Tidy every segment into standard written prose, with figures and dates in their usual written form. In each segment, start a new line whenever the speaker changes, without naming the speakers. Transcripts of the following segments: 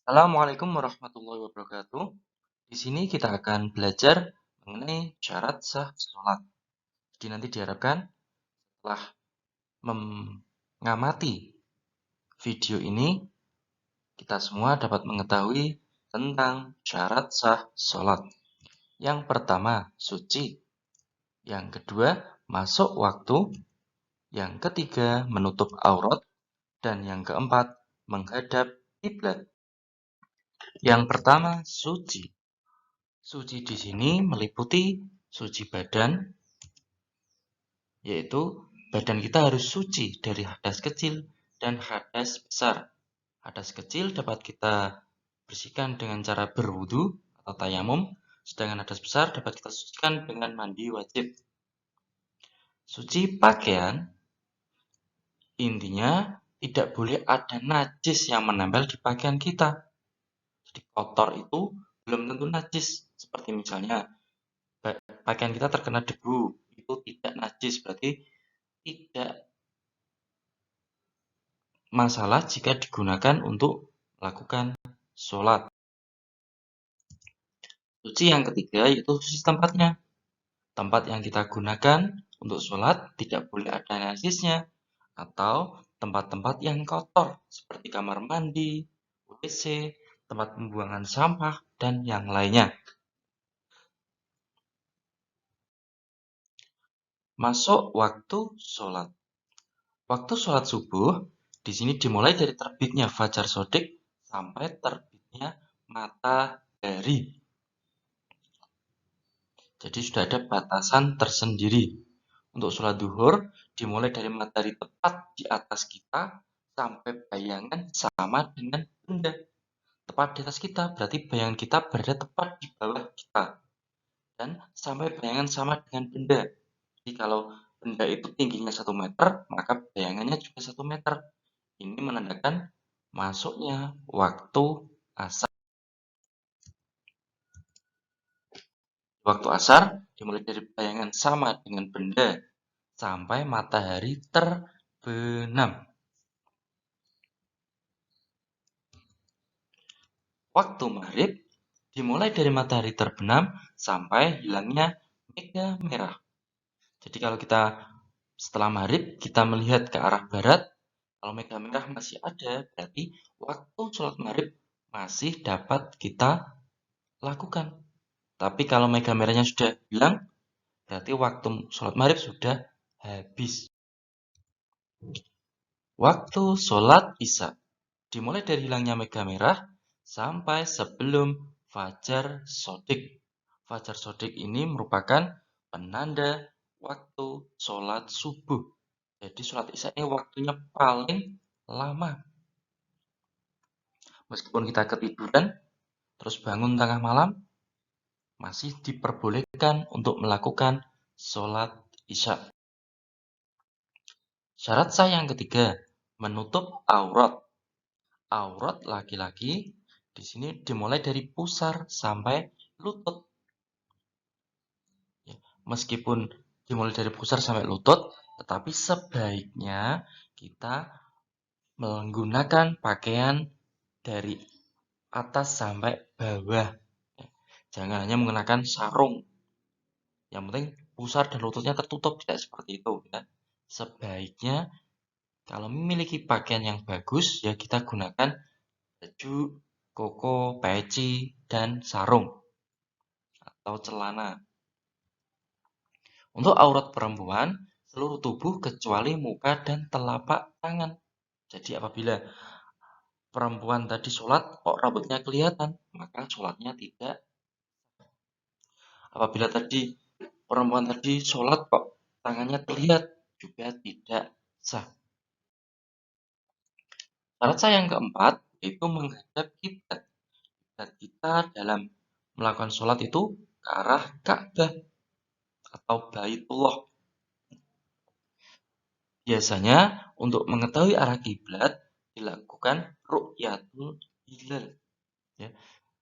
Assalamualaikum warahmatullahi wabarakatuh. Di sini kita akan belajar mengenai syarat sah sholat. Jadi nanti diharapkan setelah mengamati video ini, kita semua dapat mengetahui tentang syarat sah sholat. Yang pertama, suci. Yang kedua, masuk waktu. Yang ketiga, menutup aurat. Dan yang keempat, menghadap kiblat. Yang pertama, suci. Suci di sini meliputi suci badan, yaitu badan kita harus suci dari hadas kecil dan hadas besar. Hadas kecil dapat kita bersihkan dengan cara berwudu atau tayamum, sedangkan hadas besar dapat kita sucikan dengan mandi wajib. Suci pakaian, intinya tidak boleh ada najis yang menempel di pakaian kita. Jadi kotor itu belum tentu najis, seperti misalnya pakaian kita terkena debu, itu tidak najis, berarti tidak masalah jika digunakan untuk melakukan sholat. Suci yang ketiga yaitu suci tempatnya. Tempat yang kita gunakan untuk sholat tidak boleh ada najisnya, atau tempat-tempat yang kotor seperti kamar mandi, WC, tempat pembuangan sampah, dan yang lainnya. Masuk waktu sholat. Waktu sholat subuh di sini dimulai dari terbitnya fajar shodiq sampai terbitnya matahari. Jadi sudah ada batasan tersendiri. Untuk sholat duhur dimulai dari matahari tepat di atas kita sampai bayangan sama dengan benda. Tepat di atas kita berarti bayangan kita berada tepat di bawah kita. Dan sampai bayangan sama dengan benda. Jadi kalau benda itu tingginya 1 meter, maka bayangannya juga 1 meter. Ini menandakan masuknya waktu asar. Waktu asar dimulai dari bayangan sama dengan benda sampai matahari terbenam. Waktu maghrib dimulai dari matahari terbenam sampai hilangnya mega merah. Jadi kalau kita setelah maghrib kita melihat ke arah barat, kalau mega merah masih ada, berarti waktu sholat maghrib masih dapat kita lakukan. Tapi kalau mega merahnya sudah hilang, berarti waktu sholat maghrib sudah habis. Waktu sholat isya dimulai dari hilangnya mega merah sampai sebelum fajar shodiq. Fajar shodiq ini merupakan penanda waktu sholat subuh. Jadi sholat isya ini waktunya paling lama. Meskipun kita ketiduran, terus bangun tengah malam, masih diperbolehkan untuk melakukan sholat isya. Syarat sah yang ketiga, menutup aurat. Aurat laki-laki di sini dimulai dari pusar sampai lutut. Meskipun dimulai dari pusar sampai lutut, tetapi sebaiknya kita menggunakan pakaian dari atas sampai bawah. Jangan hanya menggunakan sarung. Yang penting pusar dan lututnya tertutup, tidak seperti itu. Ya. Sebaiknya kalau memiliki pakaian yang bagus, ya kita gunakan baju, koko, peci, dan sarung atau celana. Untuk aurat perempuan, seluruh tubuh kecuali muka dan telapak tangan. Jadi apabila perempuan tadi sholat kok rambutnya kelihatan, maka sholatnya tidak. Apabila tadi perempuan tadi sholat kok tangannya terlihat, juga tidak sah. Syarat sah yang keempat yaitu menghadap kiblat. Kiblat kita dalam melakukan sholat itu ke arah Ka'bah atau Baitullah. Biasanya untuk mengetahui arah kiblat dilakukan ru'yatul hilal. Ya,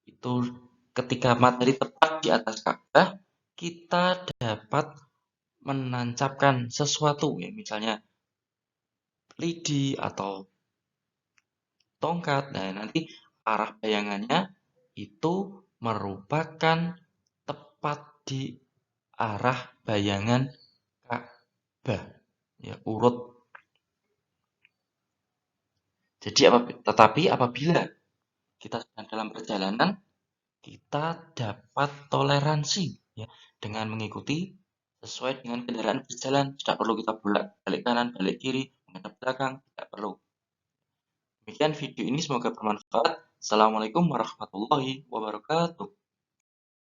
itu ketika matahari tepat di atas Ka'bah, kita dapat menancapkan sesuatu, ya misalnya lidi atau tongkat. Nah, nanti arah bayangannya itu merupakan tepat di arah bayangan Ka'bah, ya, urut. Jadi tetapi apabila kita sedang dalam perjalanan, kita dapat toleransi, ya, dengan mengikuti sesuai dengan kendaraan berjalan. Tidak perlu kita balik kanan, balik kiri, menghadap belakang, tidak perlu. Demikian video ini, semoga bermanfaat. Assalamualaikum warahmatullahi wabarakatuh.